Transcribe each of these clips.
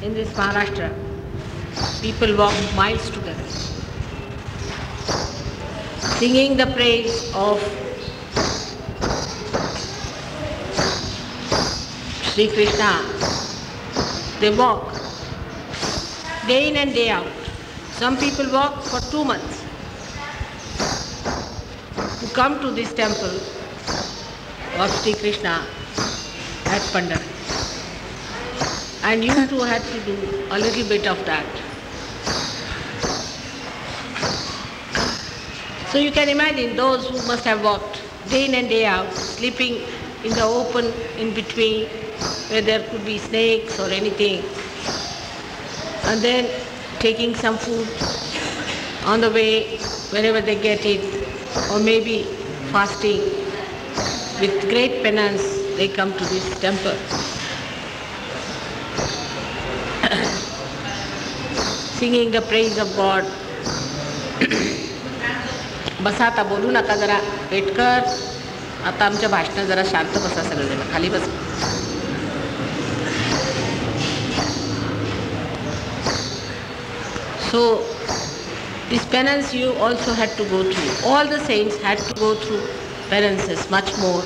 in this Maharashtra, people walk miles together, singing the praise of Sri Krishna. They walk day in and day out. Some people walk for 2 months to come to this temple of Sri Krishna at Pandharpur. And you too had to do a little bit of that. So you can imagine those who must have walked day in and day out, sleeping in the open in between where there could be snakes or anything, and then taking some food on the way wherever they get it, or maybe fasting. With great penance they come to this temple. Singing the praise of God. बसा आता बोलू नका जरा पेटकर आता आमच्या भाषणात जरा शांत बसा सगळेजण खाली बस. So this penance you also had to go through. All the saints had to go through penances much more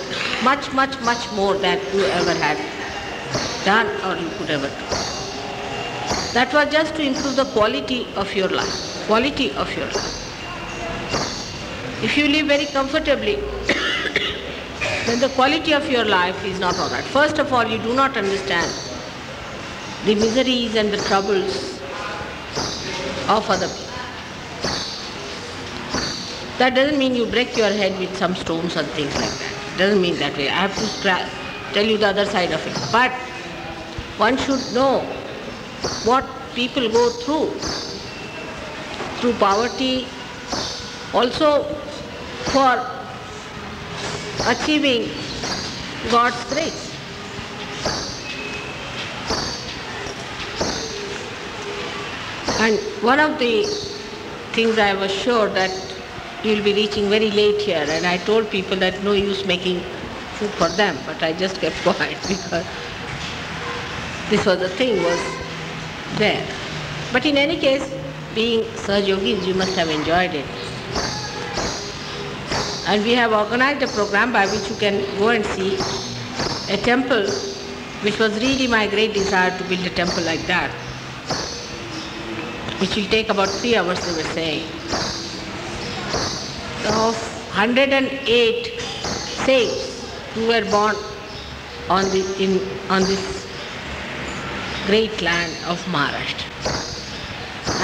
than you ever had done or you could ever do. That was just to improve the quality of your life. Quality of your life. If you live very comfortably, then the quality of your life is not all right. First of all, you do not understand the miseries and the troubles of other people. That doesn't mean you break your head with some stones and things like that. It doesn't mean that way. I have to tell you the other side of it. But one should know what people go through poverty, also for achieving God's grace. And one of the things I was sure that you will be reaching very late here, and I told people that no use making food for them, but I just kept quiet because this was the thing was there. But in any case, being Sahajogis, you must have enjoyed it. And we have organized a program by which you can go and see a temple, which was really my great desire to build a temple like that, which will take about 3 hours, they were saying. Of 108 saints who were born on this great land of Maharashtra.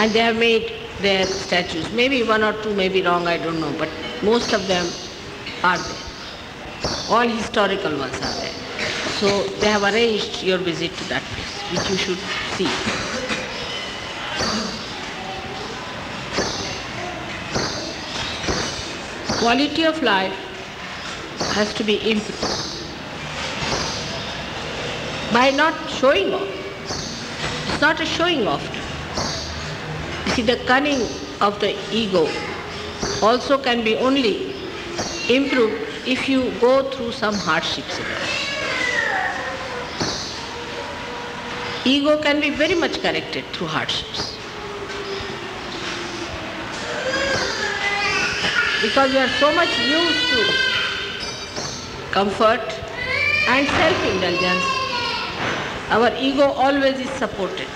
And they have made their statues. Maybe 1 or 2 may be wrong, I don't know, but most of them are there. All historical ones are there. So they have arranged your visit to that place, which you should see. Quality of life has to be improved by not showing off. It's not a showing off. You see, the cunning of the ego also can be only improved if you go through some hardships in life. Ego can be very much corrected through hardships. Because we are so much used to comfort and self-indulgence, our ego always is supported.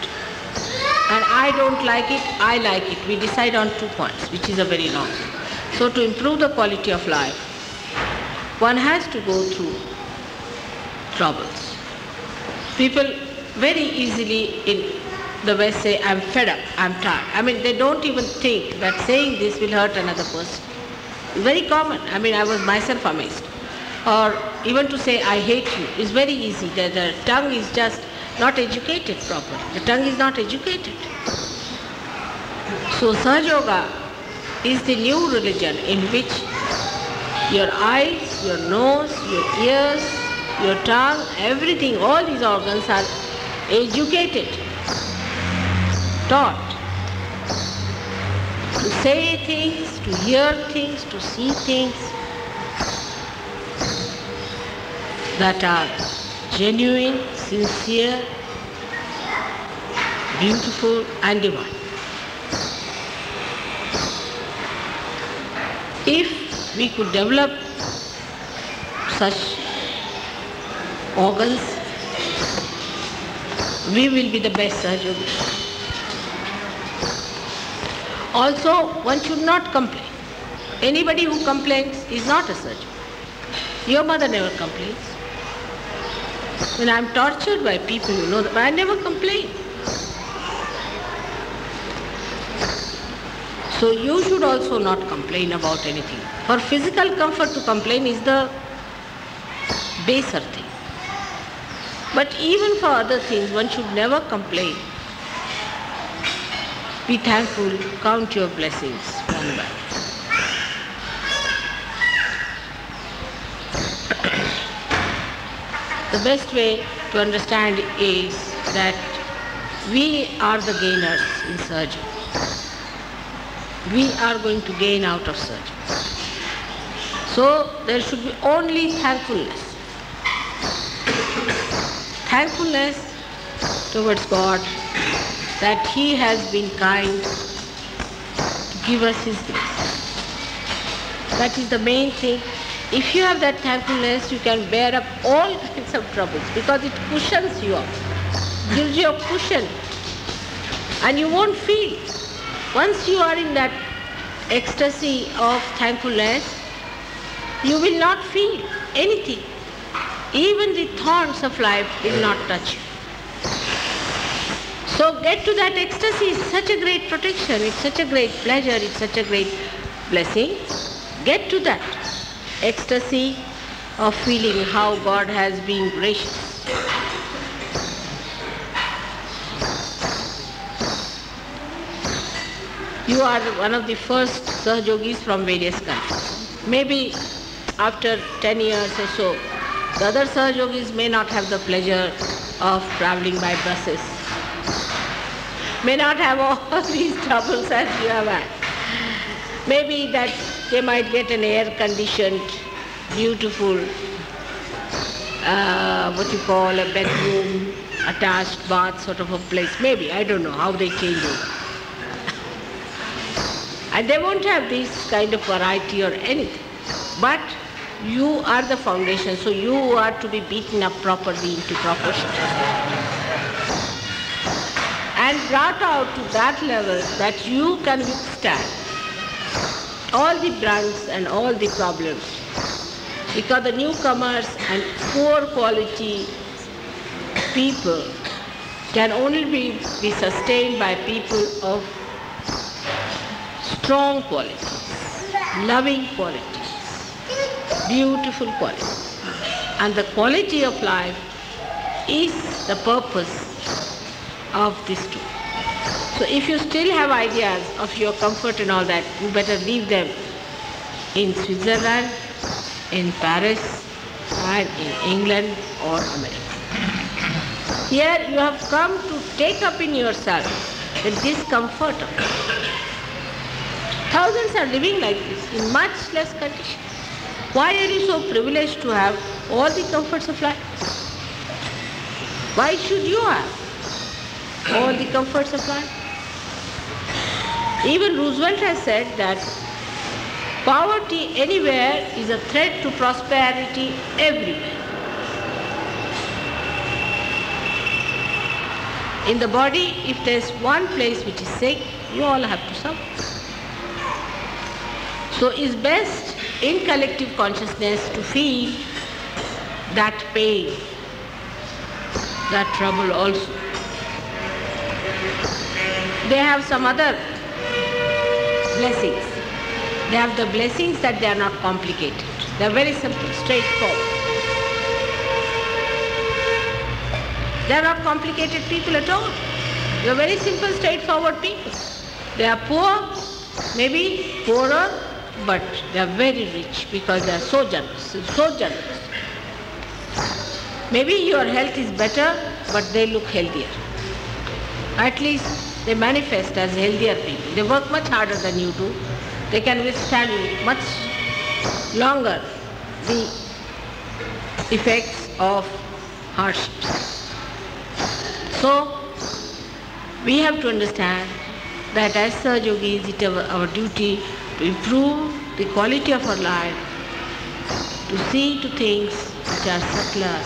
And I don't like it, I like it. We decide on 2 points, which is a very long thing. So to improve the quality of life, one has to go through troubles. People very easily in the West say, I'm fed up, I'm tired. I mean, they don't even think that saying this will hurt another person. Very common. I mean, I was myself amazed. Or even to say, I hate you, is very easy. The tongue is just not educated properly. The tongue is not educated. So Sahaja is the new religion in which your eyes, your nose, your ears, your tongue, everything, all these organs are educated, taught to say things, to hear things, to see things that are genuine, sincere, beautiful and divine. If we could develop such organs, we will be the best surgeons. Also, one should not complain. Anybody who complains is not a surgeon. Your mother never complains. When I am tortured by people, you know that I never complain. So you should also not complain about anything. For physical comfort to complain is the baser thing. But even for other things, one should never complain. Be thankful, count your blessings one by one. The best way to understand is that we are the gainers in surgery. We are going to gain out of surgery. So there should be only thankfulness. Thankfulness towards God that He has been kind to give us His grace. That is the main thing. If you have that thankfulness, you can bear up all kinds of troubles because it cushions you up, gives you a cushion, and you won't feel. Once you are in that ecstasy of thankfulness, you will not feel anything. Even the thorns of life will not touch you. So get to that ecstasy. It's such a great protection, it's such a great pleasure, it's such a great blessing. Get to that ecstasy of feeling how God has been gracious. You are one of the first Sahajogis from various countries. Maybe after 10 years or so, the other Sahajogis may not have the pleasure of traveling by buses, may not have all these troubles as you have had. Maybe that they might get an air-conditioned, beautiful, what you call a bedroom, attached bath sort of a place. Maybe, I don't know how they change it. And they won't have this kind of variety or anything. But you are the foundation, so you are to be beaten up properly into proportion. And brought out to that level that you can withstand all the brunts and all the problems. Because the newcomers and poor quality people can only be sustained by people of strong qualities, loving qualities, beautiful qualities. And the quality of life is the purpose of this too. So if you still have ideas of your comfort and all that, you better leave them in Switzerland, in Paris, and in England or America. Here you have come to take up in yourself the discomfort of life. Thousands are living like this in much less condition. Why are you so privileged to have all the comforts of life? Why should you have all the comforts of life? Even Roosevelt has said that poverty anywhere is a threat to prosperity everywhere. In the body, if there is one place which is sick, you all have to suffer. So it's best in collective consciousness to feel that pain, that trouble also. They have some other blessings. They have the blessings that they are not complicated. They are very simple, straightforward. They are not complicated people at all. They are very simple, straightforward people. They are poor, maybe poorer, but they are very rich because they are so generous, so generous. Maybe your health is better, but they look healthier. At least they manifest as healthier people. They work much harder than you do. They can withstand much longer the effects of hardships. So, We have to understand that as Sahaja Yogis, it is our duty to improve the quality of our life, to see to things which are subtler,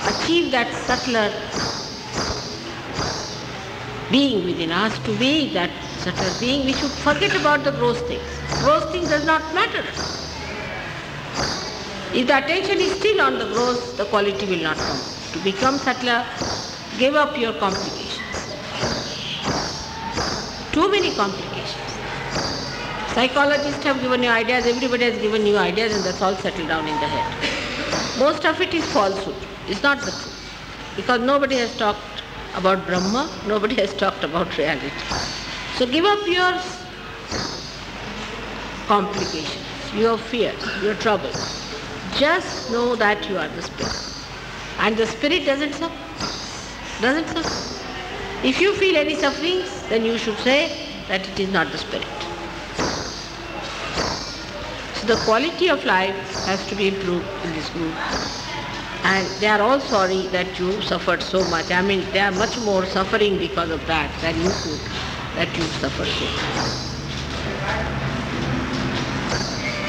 achieve that subtler being within us, to be that subtler being. We should forget about the gross things. Gross things does not matter. If the attention is still on the gross, the quality will not come. To become subtler, give up your complications. Too many complications. Psychologists have given you ideas, everybody has given you ideas, and that's all settled down in the head. Most of it is falsehood. It's not the truth. Because nobody has talked about Brahma, nobody has talked about reality. So give up your complications, your fears, your troubles. Just know that you are the Spirit. And the Spirit doesn't suffer. Doesn't suffer. If you feel any sufferings, then you should say that it is not the Spirit. So the quality of life has to be improved in this group. And they are all sorry that you suffered so much. I mean, they are much more suffering because of that than you could, that you suffered so much.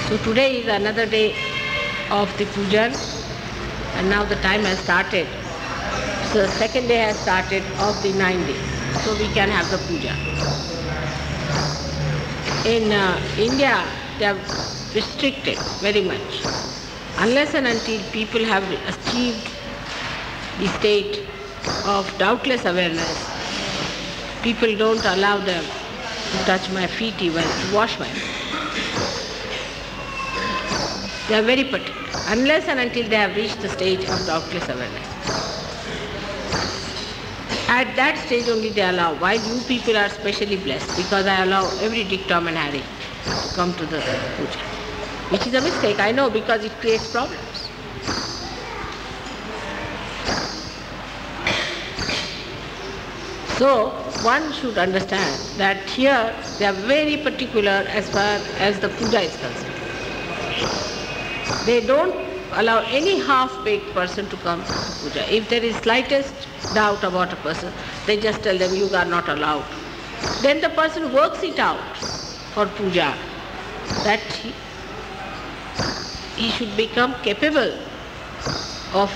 So today is another day of the pujan, and now the time has started. So the second day has started of the 9 days. So we can have the puja. In India, they have restricted very much. Unless and until people have achieved the state of doubtless awareness, people don't allow them to touch my feet even, to wash my feet. They are very particular. Unless and until they have reached the stage of doubtless awareness. At that stage only they allow, while you people are specially blessed, because I allow every Dick, Tom and Harry to come to the puja. Which is a mistake, I know, because it creates problems. So, one should understand that here they are very particular as far as the puja is concerned. They don't allow any half-baked person to come to puja. If there is slightest doubt about a person, they just tell them, you are not allowed. Then the person works it out for puja, that he should become capable of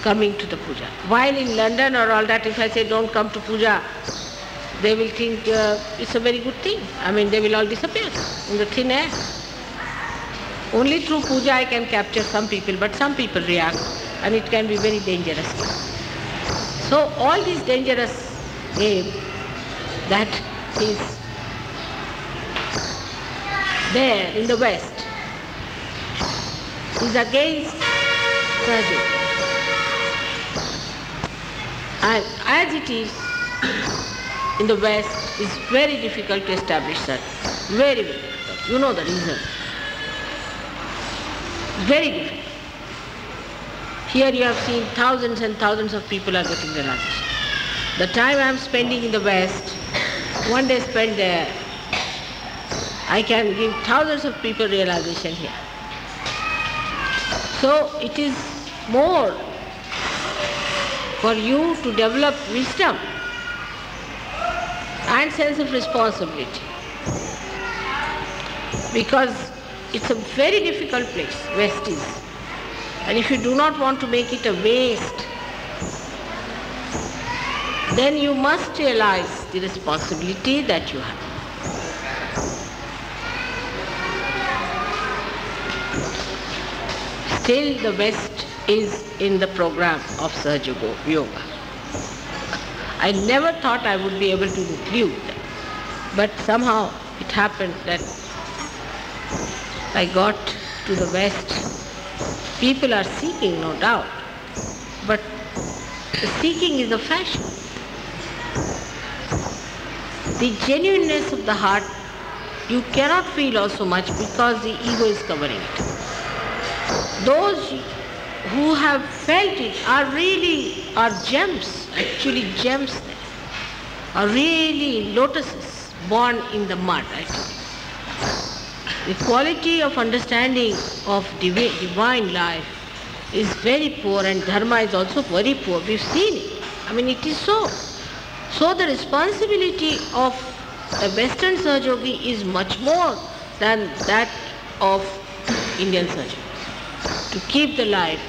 coming to the puja. While in London or all that, if I say don't come to puja, they will think it's a very good thing. I mean, they will all disappear in the thin air. Only through puja I can capture some people, but some people react, and it can be very dangerous. So all this dangerous game that is there in the West is against Sahaja. And as it is in the West, it's very difficult to establish that. Very, very difficult. You know the reason. Very difficult. Here you have seen thousands and thousands of people are getting realization. The time I am spending in the West, one day spent there, I can give thousands of people realization here. So it is more for you to develop wisdom and sense of responsibility. Because it's a very difficult place, West is. And if you do not want to make it a waste, then you must realize the responsibility that you have. Still the West is in the program of Sahaja Yoga. I never thought I would be able to include them, but somehow it happened that I got to the West. People are seeking, no doubt, but the seeking is a fashion. The genuineness of the heart, you cannot feel also much because the ego is covering it. Those who have felt it are gems, actually gems there, are really lotuses born in the mud, actually. The quality of understanding of divine life is very poor, and dharma is also very poor. We've seen it. I mean, it is so. So the responsibility of a Western Sahajogi is much more than that of Indian Sahajogi. To keep the life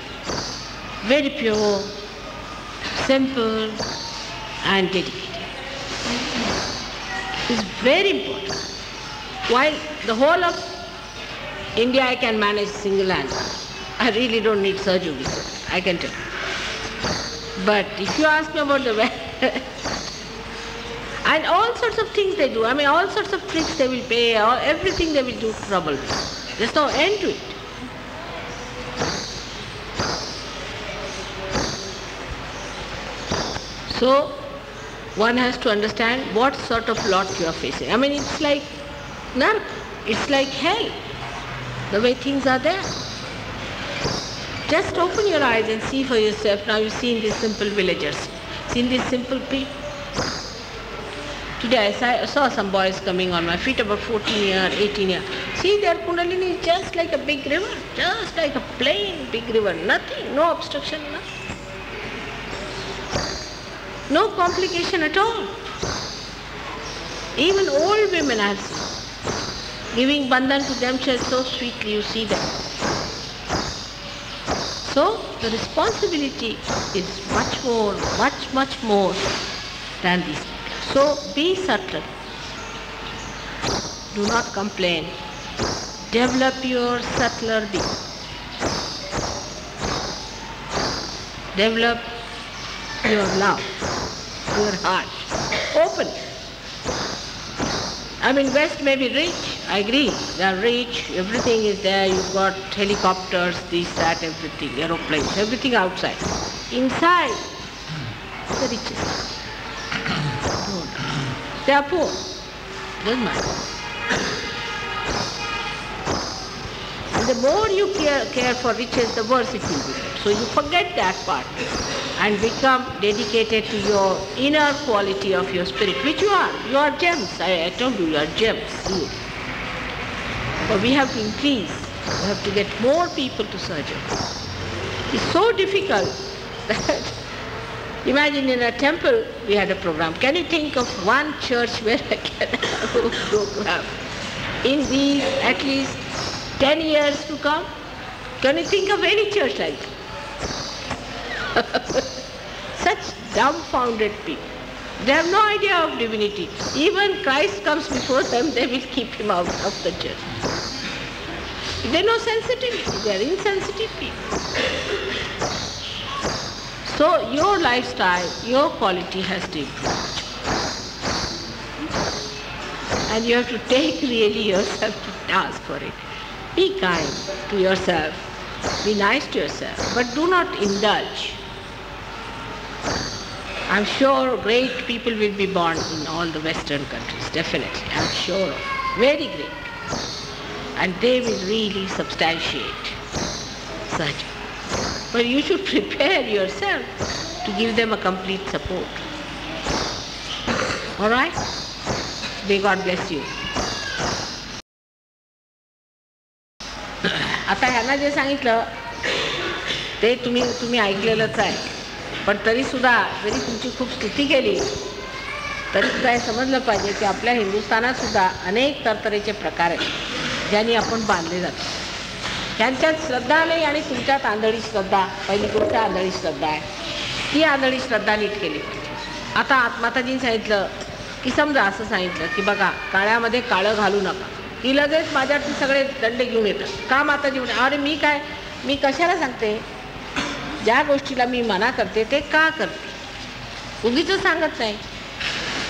very pure, simple and dedicated is very important. While the whole of India I can manage single-handed, I really don't need Sahajogi, I can tell you. But if you ask me about the and all sorts of things they do, I mean all sorts of tricks they will pay, everything they will do to trouble me. There's no end to it. So one has to understand what sort of lot you are facing. I mean, it's like narc, it's like hell, the way things are there. Just open your eyes and see for yourself. Now you've seen these simple villagers, seen these simple people. Today I saw some boys coming on my feet, about 14 years, 18 years. See, their Kundalini is just like a big river, just like a plain big river, nothing, no obstruction, nothing. No complication at all. Even old women I have seen, giving bandhan to themselves so sweetly, you see them. So the responsibility is much more than these people. So be subtle. Do not complain. Develop your subtler being. Develop your love, your heart. Open. I mean, West may be rich, I agree. They are rich, everything is there. You've got helicopters, this, that, everything, aeroplanes, everything outside. Inside, the richest. They are poor. Doesn't matter. And the more you care for riches, the worse it will be. So you forget that part and become dedicated to your inner quality of your spirit, which you are. You are gems. I told you are gems. See. But we have to increase. We have to get more people to surgery. It's so difficult that imagine in a temple we had a program. Can you think of one church where I can have a program in these at least 10 years to come? Can you think of any church like that? Such dumbfounded people. They have no idea of divinity. Even Christ comes before them, they will keep him out of the church. They know sensitivity. They are insensitive people. So your lifestyle, your quality has to improve. And you have to take really yourself to task for it. Be kind to yourself. Be nice to yourself. But do not indulge. I'm sure great people will be born in all the Western countries, definitely. I'm sure of. Very great. And they will really substantiate such. But you should prepare yourself to give them a complete support. All right? May God bless you. आता ह्यांना जे सांगितलं ते तुम्ही ऐकलेलंच आहे. पण तरी सुद्धा जरी तुमची खूप स्तुती केली तरी सुद्धा हे समजलं पाहिजे की आपल्या हिंदुस्थानात सुद्धा अनेक तऱ्हेचे प्रकार आहेत ज्यांनी आपण बांधले जातो. त्यांच्यात श्रद्धा नाही आणि तुमच्यात आंधळी श्रद्धा, पहिली गोष्ट आंधळी श्रद्धा आहे. ती आंधळी श्रद्धा नीट केली पाहिजे. आता माताजींनी सांगितलं की समजा असं सांगितलं की बघा काळ्यामध्ये काळं घालू नका, की लगेच माझ्यावरती सगळे दंड घेऊन येतात. का माताजी म्हणे अरे मी कशाला सांगते, ज्या गोष्टीला मी मना करते ते का करते, उगीच सांगत नाही.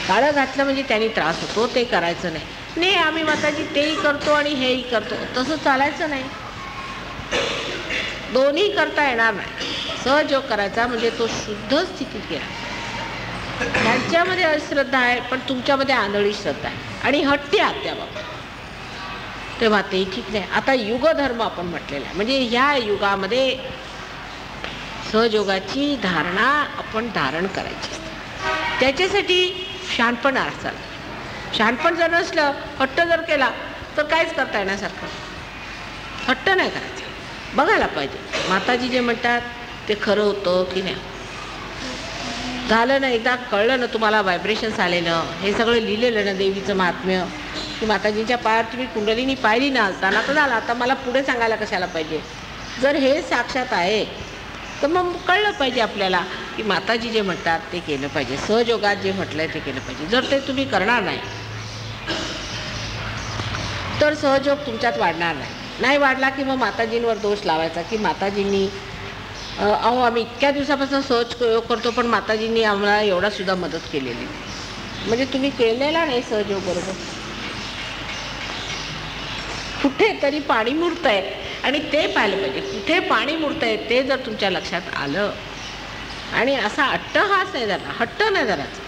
काळं घातलं म्हणजे त्यांनी त्रास होतो, ते करायचं नाही. नाही आम्ही माताजी तेही करतो आणि हेही करतो, तसं चालायचं नाही. दोन्ही करता येणार नाही. सहयोग करायचा म्हणजे तो शुद्ध स्थितीत गेला. त्यांच्यामध्ये अश्रद्धा आहे पण तुमच्यामध्ये आंधळी श्रद्धा आहे आणि हट्टी आहात त्याबाबत, तेव्हा ते ठीक नाही. आता युगधर्म आपण म्हटलेला आहे, म्हणजे ह्या युगामध्ये सहयोगाची धारणा आपण धारण करायची असते. त्याच्यासाठी शहाणपण असाल. शहाणपण जर नसलं, हट्ट जर केला तर काहीच करता येण्यासारखं. हट्ट नाही करायचं, बघायला पाहिजे माताजी जे म्हणतात ते खरं होतं की नाही. झालं ना, एकदा कळलं ना तुम्हाला, व्हायब्रेशन्स आले ना, हे सगळं लिहिलेलं ना देवीचं महात्म्य, की माताजींच्या पायावर तुम्ही कुंडलिनी पाहिली ना असताना, तर झालं. आता मला पुढे सांगायला कशाला पाहिजे. जर हे साक्षात आहे तर मग कळलं पाहिजे आपल्याला की माताजी जे म्हणतात ते केलं पाहिजे, सहयोगात जे म्हटलंय ते केलं पाहिजे. जर ते तुम्ही करणार नाही तर सहयोग तुमच्यात वाढणार नाही वाढला की मग माताजींवर दोष लावायचा की माताजींनी अहो आम्ही इतक्या दिवसापासून सहयोग करतो पण माताजींनी आम्हाला एवढा सुद्धा मदत केलेली, म्हणजे तुम्ही केलेला नाही सहयोग बरोबर. कुठे तरी पाणी मुरतंय आणि ते पाहिलं पाहिजे, कुठे पाणी मुरतंय ते जर तुमच्या लक्षात आलं. आणि असा अट्टहास नाही धरला, हट्ट नाही धरायचा.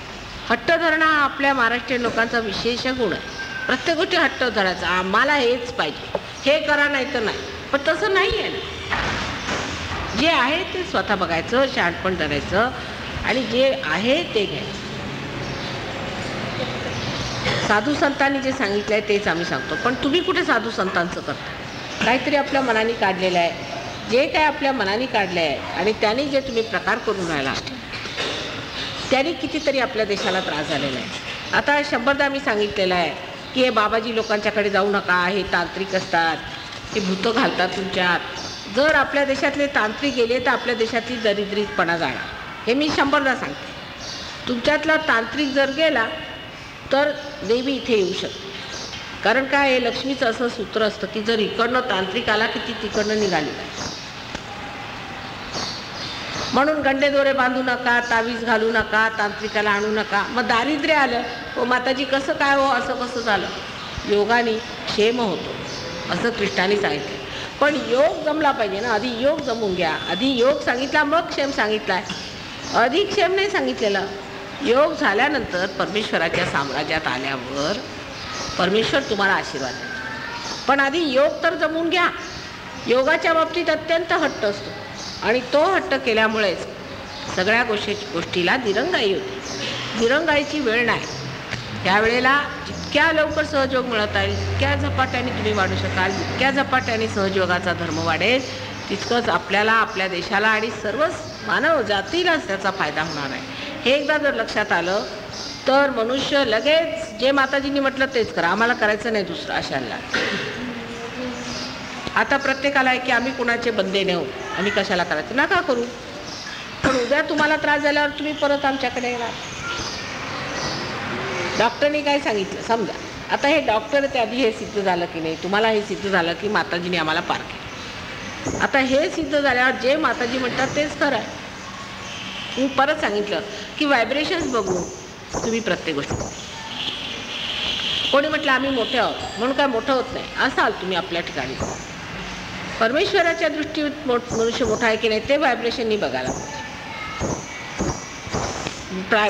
हट्ट धरणं हा आपल्या महाराष्ट्रीयन लोकांचा विशेष गुण आहे. प्रत्येक गोष्टी हट्ट धरायचा, आम्हाला हेच पाहिजे, हे करा नाही तर नाही. पण तसं नाही आहे ना. जे आहे ते स्वतः बघायचं, शहाणपण धरायचं आणि जे आहे ते घ्यायचं. साधू संतांनी जे सांगितलं आहे तेच आम्ही सांगतो. पण तुम्ही कुठे साधू संतांचं करता? काहीतरी आपल्या मनाने काढलेलं आहे. जे काय आपल्या मनाने काढलं आहे आणि त्यांनी जे तुम्ही प्रकार करून राहिला त्यांनी कितीतरी आपल्या देशाला त्रास झालेला आहे. आता 100दा मी सांगितलेलं आहे की हे बाबाजी लोकांच्याकडे जाऊ नका, हे तांत्रिक असतात, हे भूतं घालतात तुमच्यात. जर आपल्या देशातले तांत्रिक गेले तर आपल्या देशातली दरिद्रीपणा जाणार, हे मी 100दा सांगते. तुमच्यातला तांत्रिक जर गेला तर देवी इथे येऊ शकते. कारण काय, हे लक्ष्मीचं असं सूत्र असतं की जर इकडनं तांत्रिक आला की ती तिकडनं निघाली. म्हणून गंडेदोरे बांधू नका, तावीज घालू नका, तांत्रिकाला आणू नका. मग दारिद्र्य आलं, हो माताजी कसं काय हो, असं कसं झालं? योगाने क्षेम होतो असं कृष्णाने सांगितलं. पण योग जमला पाहिजे ना, आधी योग जमून घ्या. आधी योग सांगितला मग क्षेम सांगितलाय, अधिक क्षेम नाही सांगितलेलं. योग झाल्यानंतर परमेश्वराच्या साम्राज्यात आल्यावर परमेश्वर तुम्हाला आशीर्वाद देतो. पण आधी योग तर जमून घ्या. योगाच्या बाबतीत अत्यंत हट्ट असतो आणि तो हट्ट केल्यामुळेच सगळ्या गोष्टीला दिरंगाई होते. दिरंगाईची वेळ नाही. त्यावेळेला जितक्या लवकर सहयोग मिळत आहे तितक्या झपाट्याने तुम्ही वाढू शकाल. जितक्या झपाट्याने सहयोगाचा धर्म वाढेल तितकंच आपल्याला, आपल्या देशाला आणि सर्वच मानव जातीलाच त्याचा फायदा होणार आहे. हे एकदा जर लक्षात आलं तर मनुष्य लगेच जे माताजींनी म्हटलं तेच करा, आम्हाला करायचं नाही दुसरं अशाला. आता प्रत्येकाला आहे की आम्ही कुणाचे बंदे नाही, आम्ही कशाला करायचं, नका करू. पण उद्या तुम्हाला त्रास झाल्यावर तुम्ही परत आमच्याकडे येणार. डॉक्टरने काय सांगितलं समजा, आता हे डॉक्टर त्याआधी हे सिद्ध झालं की नाही, तुम्हाला हे सिद्ध झालं की माताजीने आम्हाला पार केलं. आता हे सिद्ध झाल्यावर जे माताजी म्हणतात तेच खरं आहे. मी परत सांगितलं की व्हायब्रेशन्स बघून तुम्ही प्रत्येक गोष्ट. कोणी म्हटलं आम्ही मोठे आहोत म्हणून काय मोठं होत नाही, असाल तुम्ही आपल्या ठिकाणी. परमेश्वराच्या दृष्टीत मनुष्य मोठा आहे की नाही ते व्हायब्रेशननी बघायला पाहिजे.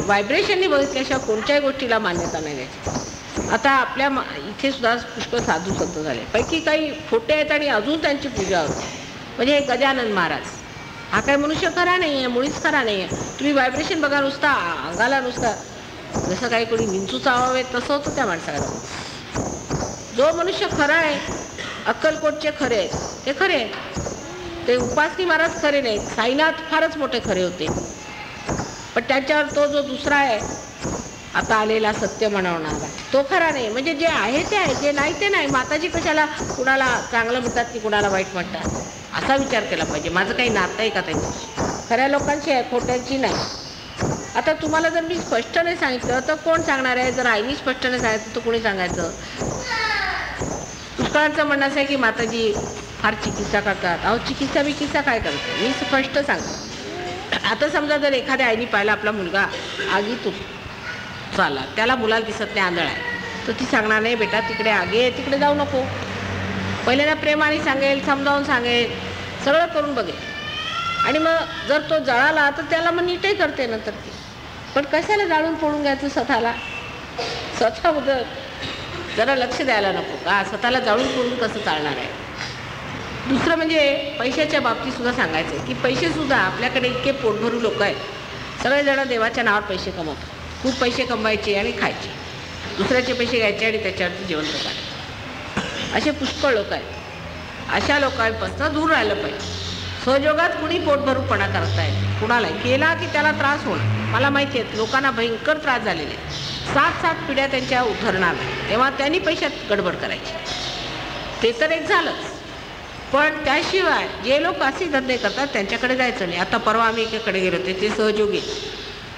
व्हायब्रेशननी बघितल्याशिवाय कोणत्याही गोष्टीला मान्यता नाही द्यायची. आता आपल्या इथे सुद्धा पुष्कळ साधू संत झाले, पैकी काही खोटे आहेत आणि अजून त्यांची पूजा होते. म्हणजे हे गजानन महाराज हा काही मनुष्य खरा नाही आहे, मुळीच खरा नाही आहे. तुम्ही व्हायब्रेशन बघा, नुसता अंगाला नुसता जसं काही कोणी विंचू चावावे तसं होतं त्या माणसाला. जो मनुष्य खरा आहे, अक्कलकोटचे खरे आहेत ते खरे आहेत, ते उपासनी महाराज खरे नाहीत. साईनाथ फारच मोठे खरे होते, पण त्याच्यावर तो जो दुसरा आहे आता आलेला सत्य म्हणवणारा तो खरा नाही. म्हणजे जे आहे ते आहे, जे नाही ते नाही. माताजी कशाला कुणाला चांगलं म्हणतात की कुणाला वाईट म्हणतात असा विचार केला पाहिजे. माझं काही नातं आहे का त्यांची? खऱ्या लोकांची आहे, खोट्यांची नाही. आता तुम्हाला जर मी स्पष्ट नाही सांगितलं तर कोण सांगणार आहे? जर आईनी स्पष्ट नाही सांगितलं तर कोणी सांगायचं? पुष्कळांचं म्हणणं असं आहे की माताजी फार चिकित्सा करतात. अहो चिकित्सा बिकित्सा काय करते, मी स्पष्ट सांगतो. आता समजा जर एखाद्या आईने पाहिला आपला मुलगा आगीत चालला, त्याला मुलाला दिसत नाही, आंधळ आहे, तर ती सांगणार नाही बेटा तिकडे आगी आहे तिकडे जाऊ नको. पहिल्यांदा प्रेमाने सांगेल, समजावून सांगेल, सगळं करून बघेल. आणि मग जर तो जळाला तर त्याला मग नीटही करते नंतर ती. पण कशाला जाळून फोडून घ्यायचं स्वतःला? स्वतःबद्दल जरा लक्ष द्यायला नको का? स्वतःला जाळून फोडून कसं चालणार आहे? दुसरं म्हणजे पैशाच्या बाबतीत सुद्धा सांगायचं आहे की पैसेसुद्धा आपल्याकडे इतके पोटभरू लोक आहेत, सगळेजण देवाच्या नावावर पैसे कमवतात. खूप पैसे कमवायचे आणि खायचे, दुसऱ्याचे पैसे घ्यायचे आणि त्याच्यावरती जेवण करायचे, असे पुष्कळ लोक आहेत. अशा लोकांपासून दूर राहिलं पाहिजे. सहयोगात कुणी पोटभरूपणा करतायत, कुणाला केला की त्याला त्रास होणार. मला माहिती आहे लोकांना भयंकर त्रास झालेले, 7 पिढ्या त्यांच्या उतरणार नाही, तेव्हा त्यांनी पैशात गडबड करायची. ते तर एक झालंच. पण त्याशिवाय जे लोक असे धंदे करतात त्यांच्याकडे जायचं नाही. आता परवा आम्ही एकाकडे गेलो होते, ते सहयोगी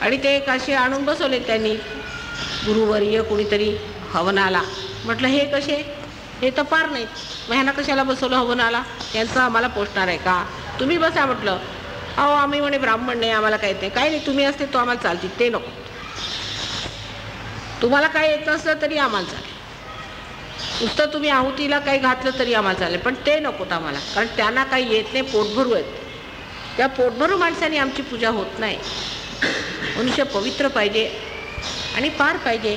आणि ते एक असे आणून बसवले त्यांनी, गुरुवर्य कोणीतरी हवनाला. म्हटलं हे कसे, हे तर पार नाहीत, मग ह्यांना कशाला बसवलं हवनाला, यांचं आम्हाला पोचणार आहे का, तुम्ही बसा. म्हटलं अहो आम्ही म्हणे ब्राह्मण नाही, आम्हाला काय येते, काही नाही, तुम्ही असते तो आम्हाला चालतील, ते नको. तुम्हाला काय येतं असलं तरी आम्हाला चालेल, नुसतं तुम्ही आहुतीला काही घातलं तरी आम्हाला चालेल, पण ते नकोत आम्हाला, कारण त्यांना काही येत नाही, पोटभरू आहेत. त्या पोटभरू माणसाने आमची पूजा होत नाही. मनुष्य पवित्र पाहिजे आणि पार पाहिजे.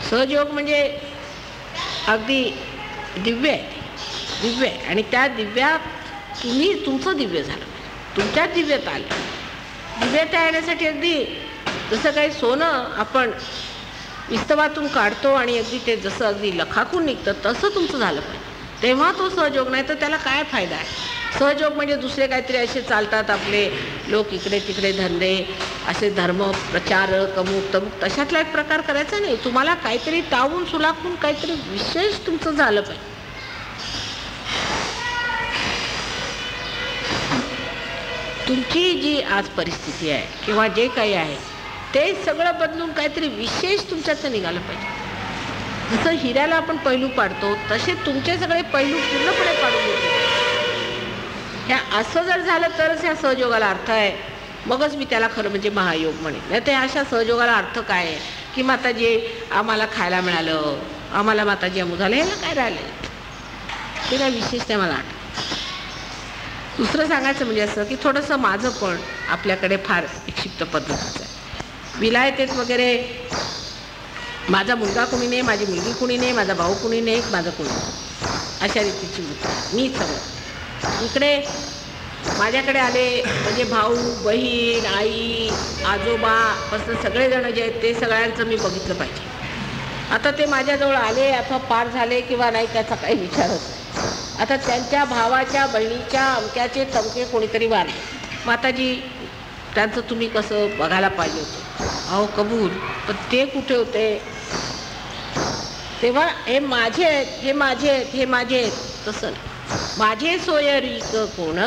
सहजयोग म्हणजे अगदी दिव्य आहे, दिव्य आहे. आणि त्या दिव्यात तुम्ही तुमचं दिव्य झालं, तुमच्यात दिव्यता आली. दिव्यता येण्यासाठी अगदी जसं काही सोनं आपण विस्तवातून काढतो आणि अगदी ते जसं अगदी लखाकून निघतं तसं तुमचं झालं पाहिजे, तेव्हा तो सहयोग. नाही तर त्याला काय फायदा आहे. सहयोग म्हणजे दुसरे काहीतरी असे चालतात आपले लोक, इकडे तिकडे धंदे, असे धर्म प्रचारक अमुक तमुक, तशातला एक प्रकार करायचा नाही. तुम्हाला काहीतरी तावून सुलाखून काहीतरी विशेष तुमचं झालं पाहिजे. तुमची जी आज परिस्थिती आहे किंवा जे काही आहे ते सगळं बदलून काहीतरी विशेष तुमच्यात निघालं पाहिजे. जसं हिऱ्याला आपण पैलू पाडतो तसे तुमचे सगळे पैलू पूर्णपणे पाडून घेतो. ह्या असं जर झालं तरच ह्या सहयोगाला अर्थ आहे, मगच मी त्याला खरं म्हणजे महायोग म्हणेन. नाही तर अशा सहयोगाला अर्थ काय आहे की माताजी आम्हाला खायला मिळालं, आम्हाला माताजी अमू झालं, ह्याला काय राहिलं, ते काय विशेष नाही मला वाटतं. दुसरं सांगायचं म्हणजे असं की थोडंसं माझं पण आपल्याकडे फार विक्षिप्त पद्धतीचं आहे. विलायतेत वगैरे माझा मुलगा कुणी नाही, माझी मुलगी कुणी नाही, माझा भाऊ कुणी नाही, माझं कुणी नाही, अशा रीतीची वृत्ती मी सगळं. इकडे माझ्याकडे आले म्हणजे भाऊ बहीण आई आजोबा पासून सगळेजण जे आहेत ते सगळ्यांचं मी बघितलं पाहिजे. आता ते माझ्याजवळ आले अथवा पार झाले किंवा नाही त्याचा काही विचार होत नाही. आता त्यांच्या भावाच्या बहिणीच्या अमक्याचे तमके कोणीतरी वारले, माताजी त्यांचं तुम्ही कसं बघायला पाहिजे होतं. अहो कबूल, पण ते कुठे होते तेव्हा. हे माझे आहेत, हे माझे आहेत, हे माझे आहेत, तसं नाही. माझे सोयरीक कोण,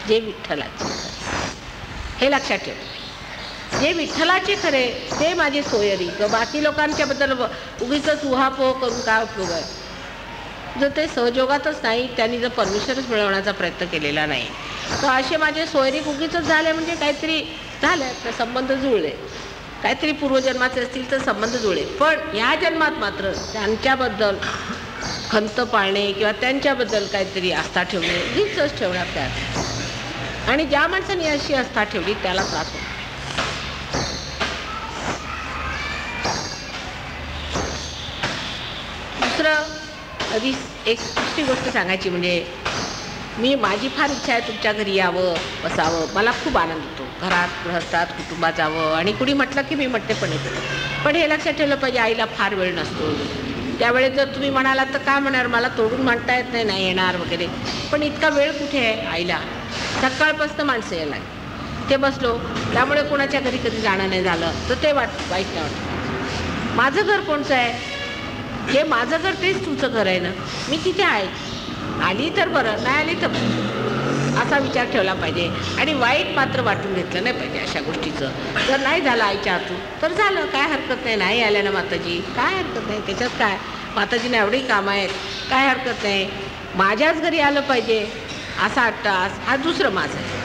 जे विठ्ठलाचे, हे लक्षात ठेव. जे विठ्ठलाचे खरे ते माझे सोयरीक. बाकी लोकांच्या बद्दल उगीच उहापोह करून काय उपयोग आहे. जर ते सहयोगातच नाही, त्यांनी जर परमेश्वरच मिळवण्याचा प्रयत्न केलेला नाही, तर असे माझे सोयरीक उगीच झाले म्हणजे काहीतरी झाले, तर संबंध जुळले, काहीतरी पूर्वजन्माचे असतील तर संबंध जुळले. पण ह्या जन्मात मात्र त्यांच्याबद्दल खंत पाळणे किंवा त्यांच्याबद्दल काहीतरी आस्था ठेवणे, हीच ठेवणार त्यात. आणि ज्या माणसाने अशी आस्था ठेवली त्याला त्रास होतो. दुसरं आधी एक दुसरी गोष्ट सांगायची म्हणजे माझी फार इच्छा आहे तुमच्या घरी यावं, बसावं. मला खूप आनंद होतो घरात गृहस्थात कुटुंबात जावं. आणि कुणी म्हटलं की मी म्हणते पण येते. पण हे लक्षात ठेवलं पाहिजे आईला फार वेळ नसतो. त्यावेळेस जर तुम्ही म्हणालात तर काय म्हणणार, मला तोडून म्हणता येत नाही, नाही येणार वगैरे. पण इतका वेळ कुठे आहे आईला, सकाळपासून माणसं यायला लागली. ते बसलो त्यामुळे कोणाच्या घरी कधी जाणं नाही झालं तर ते वाईट नाही वाटतं. माझं घर कोणचं आहे, हे माझं घर तेच तुमचं घर आहे ना, मी तिथे आहे, आली तर बरं, नाही आली तर बरं, असा विचार ठेवला पाहिजे. आणि वाईट मात्र वाटून घेतलं नाही पाहिजे अशा गोष्टीचं. जर नाही झालं आईच्या हातून तर झालं, काय हरकत नाही, नाही आल्या ना माताजी, काय हरकत नाही, त्याच्यात काय, माताजीने एवढी कामं आहेत, काय हरकत नाही. माझ्याच घरी आलं पाहिजे असा अट्टास हा दुसरं माझं आहे.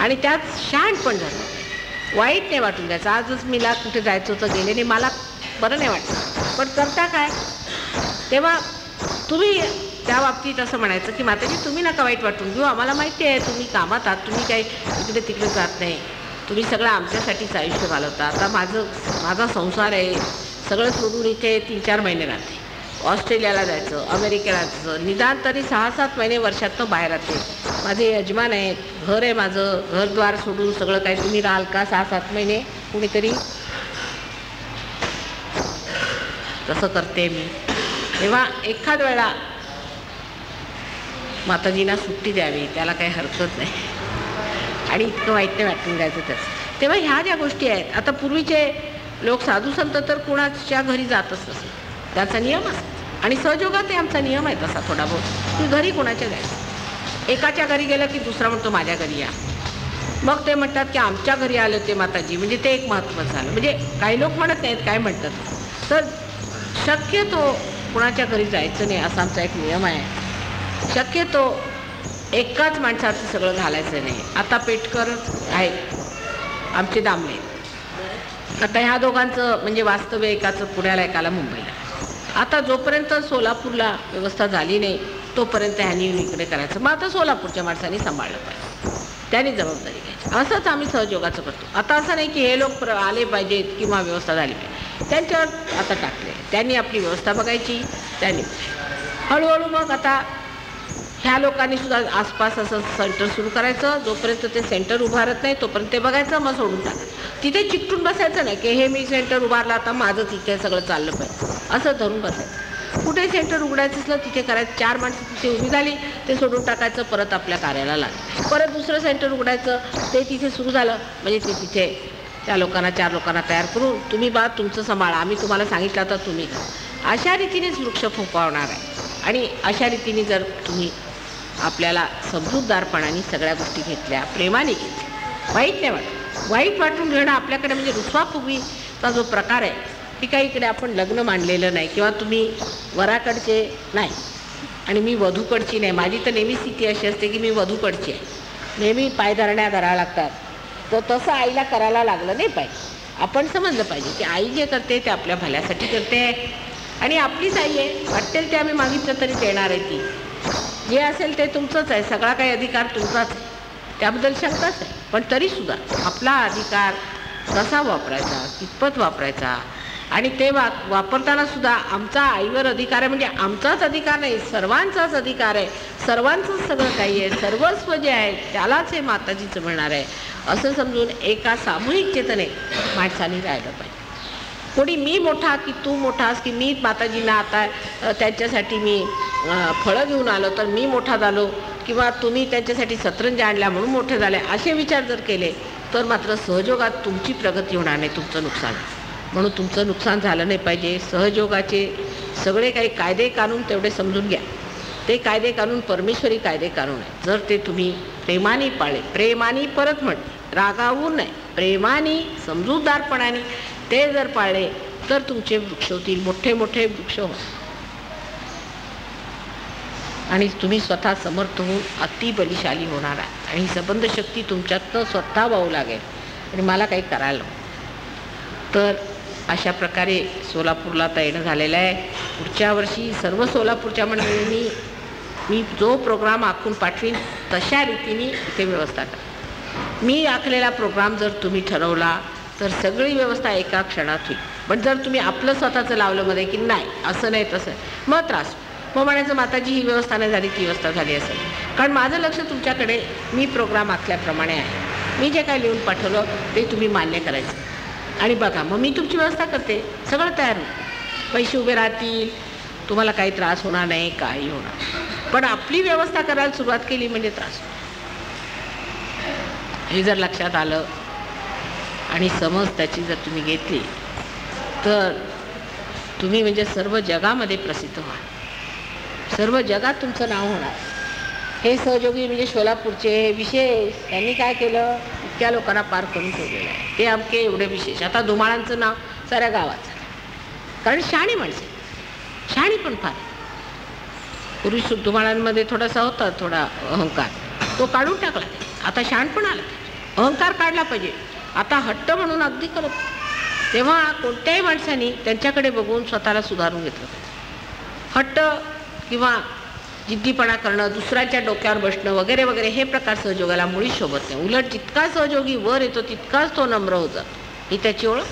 आणि त्यात शहाणपण झालं, वाईट नाही वाटून द्यायचं. आजच मीला कुठे जायचं होतं गेले नाही, मला बरं नाही वाटतं, पण करता काय. तेव्हा तुम्ही त्या बाबतीत असं म्हणायचं की माताजी तुम्ही नका वाईट वाटून घेऊ, आम्हाला माहिती आहे तुम्ही कामात आहात, तुम्ही काही इकडे तिकडे जात नाही, तुम्ही सगळं आमच्यासाठीच आयुष्य घालवता. आता माझा संसार आहे, सगळं सोडून इथे 3-4 महिने राहते, ऑस्ट्रेलियाला जायचं, अमेरिकेला जायचं, निदान तरी 6-7 महिने वर्षातनं बाहेर राहते. माझे यजमान आहेत, घर आहे माझं, घरद्वार सोडून सगळं काही तुम्ही राहाल का 6-7 महिने कुणीतरी. तसं करते मी. तेव्हा एखाद वेळा माताजींना सुट्टी द्यावी, त्याला काही हरकत नाही आणि इतकं वाईट नाही वाटून घ्यायचं त्याचं. तेव्हा ह्या ज्या गोष्टी आहेत, आता पूर्वीचे लोक साधू संत तर कुणाच्या घरी जातच नसत, त्याचा नियम असतो आणि सहयोगात ते आमचा नियम आहे तसा थोडा बहुत की घरी कोणाच्या जायचं. एकाच्या घरी गेलं की दुसरा म्हणतो माझ्या घरी या, मग ते म्हणतात की आमच्या घरी आले होते माताजी, म्हणजे ते एक महत्त्वाचं झालं. म्हणजे काही लोक म्हणत नाहीत, काय म्हणतात, तर शक्यतो कुणाच्या घरी जायचं नाही असा आमचा एक नियम आहे. शक्यतो एकाच माणसाचं सगळं घालायचं नाही. आता पेटकर आहेत आमचे दामले, आता ह्या दोघांचं म्हणजे वास्तव्य एकाचं पुण्याला एकाला मुंबईला. आता जोपर्यंत सोलापूरला व्यवस्था झाली नाही तोपर्यंत ह्यांनी इकडे करायचं. मग आता सोलापूरच्या माणसांनी सांभाळलं पाहिजे, त्यांनी जबाबदारी घ्यायची. असंच आम्ही सहयोगाचं करतो. आता असं नाही की हे लोक आले पाहिजेत किंवा व्यवस्था झाली पाहिजे, त्यांच्यावर आता टाकले, त्यांनी आपली व्यवस्था बघायची. त्यांनी हळूहळू मग आता ह्या लोकांनी सुद्धा आसपास असं सेंटर सुरू करायचं. जोपर्यंत ते सेंटर उभारत नाही तोपर्यंत ते बघायचं, मग सोडून टाकायचं. तिथे चिकटून बसायचं नाही की हे मी सेंटर उभारलं आता माझंच इथे सगळं चाललं पाहिजे असं धरून बसायचं. कुठे सेंटर उघडायचं असलं तिथे करायचं. 4 माणसं तिथे उभी झाली ते सोडून टाकायचं, परत आपल्या कार्याला लागलं. परत दुसरं सेंटर उघडायचं, ते तिथे सुरू झालं म्हणजे ते तिथे त्या लोकांना 4 लोकांना तयार करून तुम्ही बा तुमचं सांभाळा, आम्ही तुम्हाला सांगितलं तर तुम्ही करा. अशा रीतीनेच वृक्ष फोफावणार आहे. आणि अशा रीतीने जर तुम्ही आपल्याला समजूतदारपणाने सगळ्या गोष्टी घेतल्या, प्रेमाने घेतल्या, वाईट नाही वाटत. वाईट वाटून घेणं आपल्याकडे म्हणजे रुसवाफुगवीचा जो प्रकार आहे की काही इकडे आपण लग्न मांडलेलं नाही किंवा तुम्ही वराकडचे नाही आणि मी वधूकडची नाही. माझी तर नेहमी स्थिती अशी असते की मी वधूकडची आहे, नेहमी पायधरण्या धराव्या लागतात. तर तसं आईला करायला लागलं नाही पाहिजे. आपण समजलं पाहिजे की आई जे करते ते आपल्या भल्यासाठी करते आणि आपलीच आई आहे. वाटेल ते आम्ही मागितलं तरी देणार आहे. ती जे असेल ते तुमचंच आहे, सगळा काही अधिकार तुमचाच आहे, त्याबद्दल शंकाच आहे. पण तरीसुद्धा आपला अधिकार कसा वापरायचा, कितपत वापरायचा आणि ते वापरताना सुद्धा आमचा आईवर अधिकार आहे. म्हणजे आमचाच अधिकार नाही, सर्वांचाच अधिकार आहे, सर्वांचंच सगळं काही आहे, सर्वस्व जे आहे त्यालाच हे माताजीचं म्हणणार आहे असं समजून एका सामूहिक चेतने माणसाने राहिलं पाहिजे. कोणी मी मोठा की तू मोठास की मी माताजींना आता त्यांच्यासाठी मी फळं घेऊन आलो तर मी मोठा झालो किंवा तुम्ही त्यांच्यासाठी सतरंज आणल्या म्हणून मोठे झाले, असे विचार जर केले तर मात्र सहयोगात तुमची प्रगती होणार नाही, तुमचं नुकसान. म्हणून तुमचं नुकसान झालं नाही पाहिजे. सहयोगाचे सगळे काही कायदे कानून तेवढे समजून घ्या. ते कायदे कानून परमेश्वरी कायदे कानून आहे. जर ते तुम्ही प्रेमाने पाळले, प्रेमाने परत म्हटले, रागावून नाही, प्रेमाने समजूतदारपणाने ते जर पाळले तर तुमचे वृक्ष होतील, मोठे मोठे वृक्ष हो आणि तुम्ही स्वतः समर्थ होऊन अतिबलिशाली होणार आहे आणि ही सबंध शक्ती तुमच्यातनं स्वतः वाहू लागेल आणि मला काही करायला तर अशा प्रकारे सोलापूरला आता येणं झालेलं आहे. पुढच्या वर्षी सर्व सोलापूरच्या मंडळींनी मी जो प्रोग्राम आखून पाठवीन तशा रीतीने इथे व्यवस्था करा. मी आखलेला प्रोग्राम जर तुम्ही ठरवला तर सगळी व्यवस्था एका क्षणात होईल. पण जर तुम्ही आपलं स्वतःचं लावलं मध्ये की नाही असं नाही तसं, मग त्रास. मग म्हणायचं माताजी ही व्यवस्था नाही झाली ती व्यवस्था झाली असेल. कारण माझं लक्ष तुमच्याकडे मी प्रोग्राम आखल्याप्रमाणे आहे. मी जे काय लिहून पाठवलं ते तुम्ही मान्य करायचं आणि बघा मग मी तुमची व्यवस्था करते, सगळं तयार होईल, पैसे उभे राहतील, तुम्हाला काही त्रास होणार नाही, काही होणार. पण आपली व्यवस्था करायला सुरुवात केली म्हणजे त्रास. हे जर लक्षात आलं आणि समज त्याची जर तुम्ही घेतली तर तुम्ही म्हणजे सर्व जगामध्ये प्रसिद्ध व्हाल, सर्व जगात तुमचं नाव होणार. हे सहयोगी म्हणजे सोलापूरचे विशेष त्यांनी काय केलं, इतक्या लोकांना पार करून ठेवलेलं आहे. ते अमके एवढे विशेष. आता धुमाळांचं नाव साऱ्या गावात झालं, कारण शहाणी माणसे, शहाणी पण फार. पूर्वी धुमाळांमध्ये थोडासा होता थोडा अहंकार, तो काढून टाकला. आता शहाणपण आला, अहंकार काढला पाहिजे. आता हट्ट म्हणून अगदी करत. तेव्हा कोणत्याही माणसाने त्यांच्याकडे बघून स्वतःला सुधारून घेतलं. हट्ट किंवा जिद्दीपणा करणं, दुसऱ्याच्या डोक्यावर बसणं वगैरे वगैरे हे प्रकार सहयोगाला मुळीच शोभत नाही. उलट जितका सहयोगी वर येतो तितकाच तो नम्र होत जातो. ही त्याची ओळख.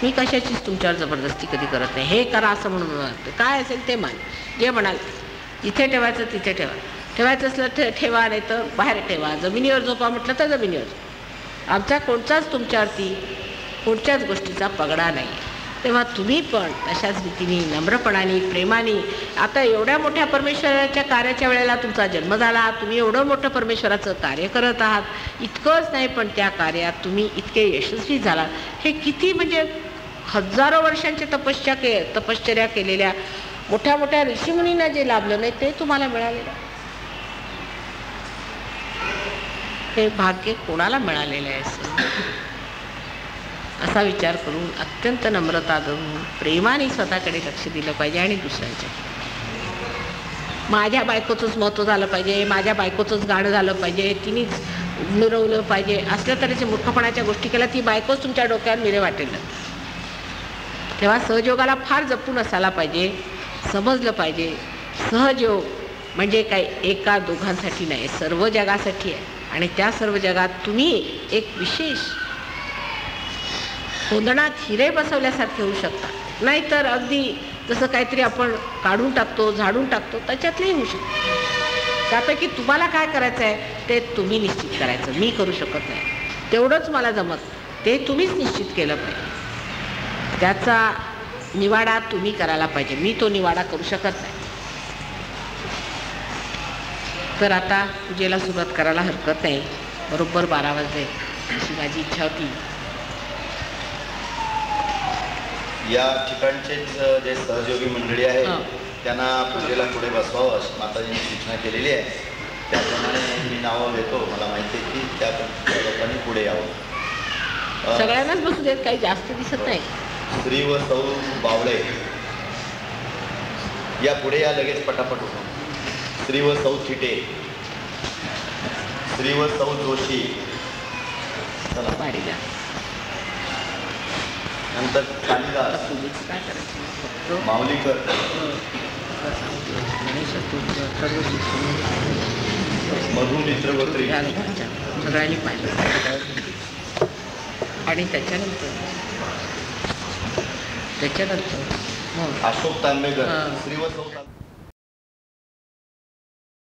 मी कशाचीच तुमच्यावर जबरदस्ती कधी करत नाही. हे करा असं म्हणून काय असेल ते मान. जे म्हणाल इथे ठेवायचं तिथे ठेवा, ठेवायचं असलं ठेवा, नाही तर बाहेर ठेवा, जमिनीवर झोपा म्हटलं तर जमिनीवर. आमचा कोणताच तुमच्यावरती कोणत्याच गोष्टीचा पगडा नाही. तेव्हा तुम्ही पण तशाच रीतीने नम्रपणाने प्रेमाने, आता एवढ्या मोठ्या परमेश्वराच्या कार्याच्या वेळेला तुमचा जन्म झाला, तुम्ही एवढं मोठं परमेश्वराचं कार्य करत आहात, इतकंच नाही पण त्या कार्यात तुम्ही इतके यशस्वी झालात. हे किती म्हणजे हजारो वर्षांची तपश्चर्या केलेल्या मोठ्या मोठ्या ऋषीमुनींना जे लाभलं नाही ते तुम्हाला मिळालेलं. हे भाग्य कोणाला मिळालेलं आहे असा विचार करून अत्यंत नम्रता देऊन प्रेमाने स्वतःकडे लक्ष दिलं पाहिजे. आणि दुसऱ्यांच्या माझ्या बायकोचंच महत्त्व झालं पाहिजे, माझ्या बायकोचंच गाणं झालं पाहिजे, तिनेच मिरवलं पाहिजे, असल्या तऱ्हेच्या मूर्खपणाच्या गोष्टी केल्या ती बायकोच तुमच्या डोक्यावर मिरे वाटेल. तेव्हा सहयोगाला फार जपून असायला पाहिजे. समजलं पाहिजे सहयोग म्हणजे काय एका दोघांसाठी नाही, सर्व जगासाठी आहे. आणि त्या सर्व जगात तुम्ही एक विशेष कोंदणात हिरे बसवल्यासारखे होऊ शकता. नाहीतर अगदी जसं काहीतरी आपण काढून टाकतो, झाडून टाकतो, त्याच्यातलेही होऊ शकतो. त्यापैकी तुम्हाला काय करायचं आहे ते तुम्ही निश्चित करायचं. मी करू शकत नाही, तेवढंच मला जमत, ते तुम्हीच निश्चित केलं पाहिजे. त्याचा निवाडा तुम्ही करायला पाहिजे, मी तो निवाडा करू शकत नाही. तर आता पूजेला सुरुवात करायला हरकत नाही. बरोबर 12 वाजले अशी माझी इच्छा होती. या ठिकाणचे जे सहयोगी मंडळी आहे त्यांना पूजेला पुढे बसवावं अशी माताजींनी सूचना केलेली आहे. त्याप्रमाणे मी नावं घेतो. मला माहिती आहे की त्या लोकांनी पुढे यावं. सगळ्यांनाच बसू देत, काही जास्त दिसत नाही. श्री व सौ बावळे या पुढे या लगेच पटापट होतो. श्री व सौ थिटे, श्री व सौ जोशी, चला पाडीला नंतर कालिदास, काय करायचं माऊलीकर, मधु मित्रगोत्री सगळ्यांनी पाहिलं. आणि त्याच्यानंतर अशोक तांबेकर, श्री व सौ